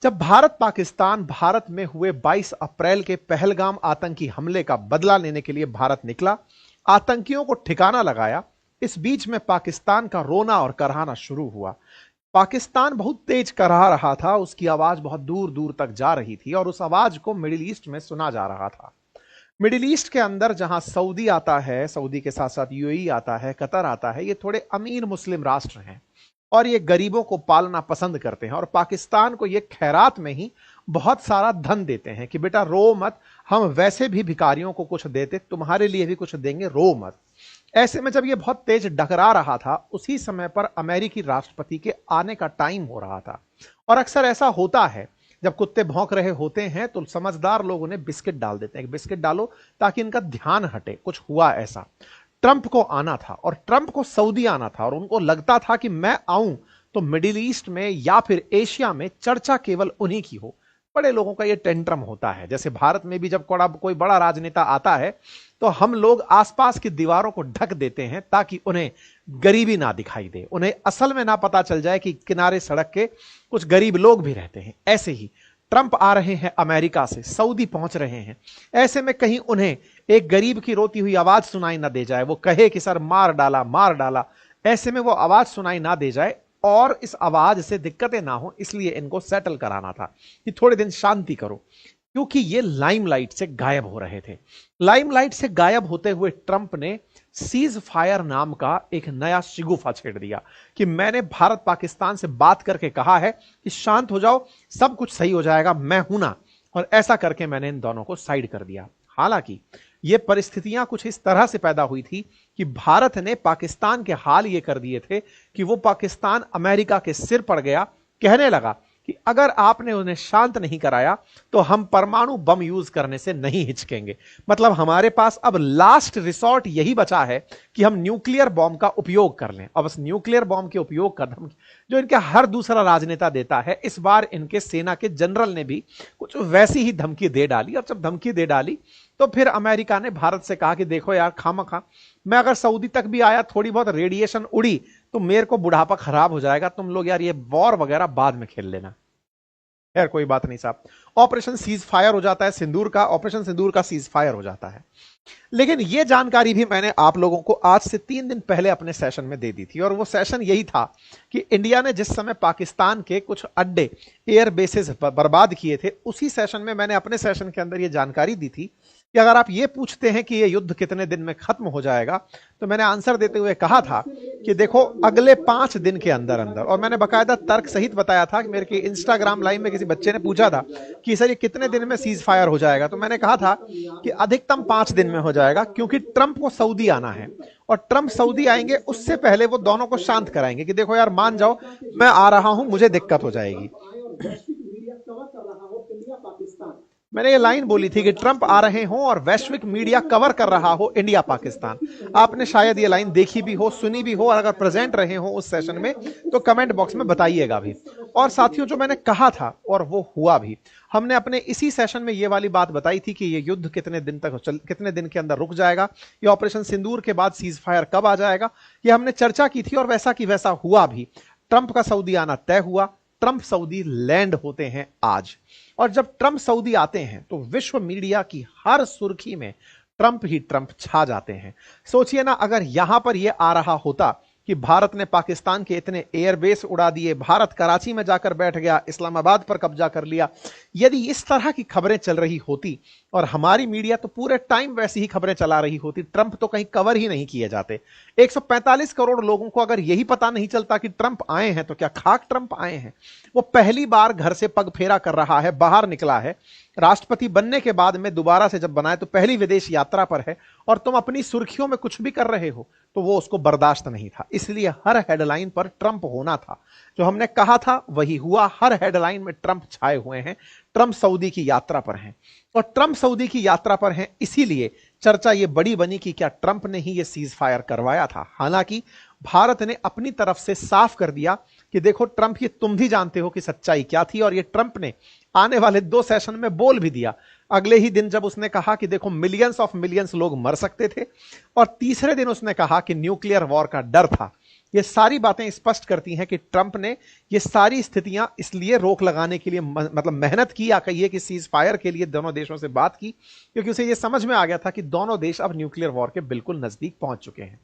जब भारत में हुए 22 अप्रैल के पहलगाम आतंकी हमले का बदला लेने के लिए भारत निकला, आतंकियों को ठिकाना लगाया। इस बीच में पाकिस्तान का रोना और कराहना शुरू हुआ। पाकिस्तान बहुत तेज कराह रहा था, उसकी आवाज बहुत दूर दूर तक जा रही थी और उस आवाज को मिडिल ईस्ट में सुना जा रहा था। मिडिल ईस्ट के अंदर जहां सऊदी आता है, सऊदी के साथ साथ यूएई आता है, कतर आता है, ये थोड़े अमीर मुस्लिम राष्ट्र हैं और ये गरीबों को पालना पसंद करते हैं और पाकिस्तान को ये खैरात में ही बहुत सारा धन देते हैं कि बेटा रो मत, हम वैसे भी भिखारियों को कुछ देते, तुम्हारे लिए भी कुछ देंगे, रो मत। ऐसे में जब ये बहुत तेज डकरा रहा था, उसी समय पर अमेरिकी राष्ट्रपति के आने का टाइम हो रहा था। और अक्सर ऐसा होता है, जब कुत्ते भौंक रहे होते हैं तो समझदार लोग उन्हें बिस्किट डाल देते हैं, बिस्किट डालो ताकि इनका ध्यान हटे। कुछ हुआ ऐसा। ट्रंप को आना था और ट्रंप को सऊदी आना था और उनको लगता था कि मैं आऊं तो मिडिल ईस्ट में या फिर एशिया में चर्चा केवल उन्हीं की हो। बड़े लोगों का ये टेंट्रम होता है। जैसे भारत में भी जब कोई बड़ा राजनेता आता है तो हम लोग आसपास की दीवारों को ढक देते हैं ताकि उन्हें गरीबी ना दिखाई दे, उन्हें असल में ना पता चल जाए कि किनारे सड़क के कुछ गरीब लोग भी रहते हैं। ऐसे ही ट्रंप आ रहे हैं अमेरिका से, सऊदी पहुंच रहे हैं। ऐसे में कहीं उन्हें एक गरीब की रोती हुई आवाज सुनाई ना दे जाए, वो कहे कि सर मार डाला मार डाला, ऐसे में वो आवाज सुनाई ना दे जाए और इस आवाज से दिक्कतें ना हो, इसलिए इनको सेटल कराना था कि थोड़े दिन शांति करो, क्योंकि ये लाइमलाइट से गायब हो रहे थे। लाइमलाइट से गायब होते हुए ट्रंप ने सीज फायर नाम का एक नया शिगुफा छेड़ दिया कि मैंने भारत पाकिस्तान से बात करके कहा है कि शांत हो जाओ, सब कुछ सही हो जाएगा, मैं हूं ना। और ऐसा करके मैंने इन दोनों को साइड कर दिया। हालांकि ये परिस्थितियां कुछ इस तरह से पैदा हुई थी कि भारत ने पाकिस्तान के हाल ये कर दिए थे कि वो पाकिस्तान अमेरिका के सिर पड़ गया, कहने लगा कि अगर आपने उन्हें शांत नहीं कराया तो हम परमाणु बम यूज करने से नहीं हिचकेंगे। मतलब हमारे पास अब लास्ट रिसोर्ट यही बचा है कि हम न्यूक्लियर बॉम्ब का उपयोग कर लें। और बस न्यूक्लियर बॉम्ब के उपयोग का धमकी जो इनका हर दूसरा राजनेता देता है, इस बार इनके सेना के जनरल ने भी कुछ वैसी ही धमकी दे डाली। और जब धमकी दे डाली तो फिर अमेरिका ने भारत से कहा कि देखो यार, खामखा मैं अगर सऊदी तक भी आया, थोड़ी बहुत रेडिएशन उड़ी तो मेरे को बुढ़ापा खराब हो जाएगा, तुम लोग यार ये वॉर वगैरह बाद में खेल लेना। यार कोई बात नहीं साहब, ऑपरेशन सीज फायर हो जाता है, सिंदूर का ऑपरेशन सिंदूर का सीज फायर हो जाता है। लेकिन यह जानकारी भी मैंने आप लोगों को आज से 3 दिन पहले अपने सेशन में दे दी थी और वो सेशन यही था कि इंडिया ने जिस समय पाकिस्तान के कुछ अड्डे, एयर बेसेस बर्बाद किए थे, उसी सेशन में मैंने अपने सेशन के अंदर यह जानकारी दी थी कि अगर आप ये पूछते हैं कि ये युद्ध कितने दिन में खत्म हो जाएगा, तो मैंने आंसर देते हुए कहा था कि देखो अगले 5 दिन के अंदर अंदर। और मैंने बकायदा तर्क सहित बताया था कि मेरे इंस्टाग्राम लाइव में किसी बच्चे ने पूछा था कि सर ये कितने दिन में सीज फायर हो जाएगा, तो मैंने कहा था कि अधिकतम 5 दिन में हो जाएगा, क्योंकि ट्रंप को सऊदी आना है और ट्रंप सऊदी आएंगे उससे पहले वो दोनों को शांत कराएंगे कि देखो यार मान जाओ, मैं आ रहा हूं, मुझे दिक्कत हो जाएगी। मैंने ये लाइन बोली थी कि ट्रंप आ रहे हो और वैश्विक मीडिया कवर कर रहा हो इंडिया पाकिस्तान। आपने शायद ये लाइन देखी भी हो, सुनी भी हो, और अगर प्रेजेंट रहे हो उस सेशन में तो कमेंट बॉक्स में बताइएगा भी। और साथियों, जो मैंने कहा था और वो हुआ भी, हमने अपने इसी सेशन में ये वाली बात बताई थी कि ये युद्ध कितने दिन के अंदर रुक जाएगा, ये ऑपरेशन सिंदूर के बाद सीज फायर कब आ जाएगा, ये हमने चर्चा की थी और वैसा की वैसा हुआ भी। ट्रंप का सऊदी आना तय हुआ। ट्रंप सऊदी लैंड होते हैं आज। और जब ट्रंप सऊदी आते हैं तो विश्व मीडिया की हर सुर्खी में ट्रंप ही ट्रंप छा जाते हैं। सोचिए ना, अगर यहां पर यह आ रहा होता कि भारत ने पाकिस्तान के इतने एयरबेस उड़ा दिए, भारत कराची में जाकर बैठ गया, इस्लामाबाद पर कब्जा कर लिया, यदि इस तरह की खबरें चल रही होती और हमारी मीडिया तो पूरे टाइम वैसी ही खबरें चला रही होती, ट्रंप तो कहीं कवर ही नहीं किए जाते। 145 करोड़ लोगों को अगर यही पता नहीं चलता कि ट्रंप आए हैं तो क्या खाक ट्रंप आए हैं। वो पहली बार घर से पग फेरा कर रहा है, बाहर निकला है, राष्ट्रपति बनने के बाद में दोबारा से जब बनाए तो पहली विदेश यात्रा पर है, और तुम अपनी सुर्खियों में कुछ भी कर रहे हो तो वो उसको बर्दाश्त नहीं था। इसलिए हर हेडलाइन पर ट्रंप होना था। जो हमने कहा था वही हुआ। हर हेडलाइन में ट्रंप छाए हुए हैं। ट्रंप सऊदी की यात्रा पर हैं और ट्रंप सऊदी की यात्रा पर हैं, इसीलिए चर्चा ये बड़ी बनी कि क्या ट्रंप ने ही ये सीज फायर करवाया था। हालांकि भारत ने अपनी तरफ से साफ कर दिया कि देखो ट्रंप, ये तुम भी जानते हो कि सच्चाई क्या थी। और ये ट्रंप ने आने वाले 2 सेशन में बोल भी दिया। अगले ही दिन जब उसने कहा कि देखो मिलियंस ऑफ मिलियंस लोग मर सकते थे, और तीसरे दिन उसने कहा कि न्यूक्लियर वॉर का डर था। ये सारी बातें स्पष्ट करती हैं कि ट्रंप ने ये सारी स्थितियां इसलिए रोक लगाने के लिए मतलब मेहनत की, या कहिए कि सीज फायर के लिए दोनों देशों से बात की, क्योंकि उसे ये समझ में आ गया था कि दोनों देश अब न्यूक्लियर वॉर के बिल्कुल नजदीक पहुंच चुके हैं।